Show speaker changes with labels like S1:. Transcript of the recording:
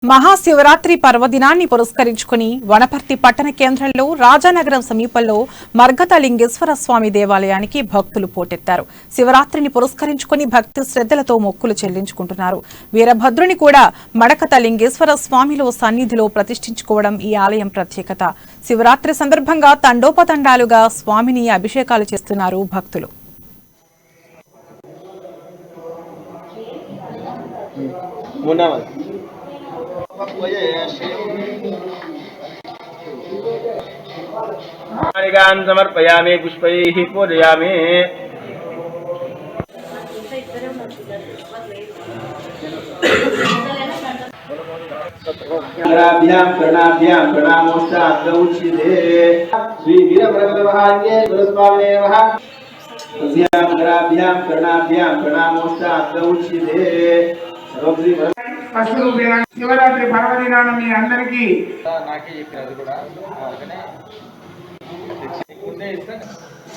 S1: మహాశివరాత్రి పర్వదినాన్ని పురస్కరించుకుని వనపర్తి పట్టణ కేంద్రంలో రాజానగరం సమీపంలో మర్గతలింగేశ్వర స్వామి దేవాలయానికి భక్తులు పోటెత్తారు. శివరాత్రిని పురస్కరించుకుని భక్తి శ్రద్ధలతో మొక్కులు చెల్లించుకుంటున్నారు. వీరభద్రుని కూడా మడకతలింగేశ్వర స్వామిలో సన్నిధిలో ప్రతిష్ఠించుకోవడం ఈ ఆలయం ప్రత్యేకత. శివరాత్రి సందర్భంగా తండోపతండాలుగా స్వామిని అభిషేకాలు చేస్తున్నారు భక్తులు.
S2: समर्पयामि पुष्पैः पूजयामि। प्रणामोश्चाद्गौचिते श्री वीरभद्रमहान्ये गुरुस्वामिने नमः। प्रणामोश्चाद्गौचिते
S3: శివరాత్రి పర్వదినాన మీ అందరికీ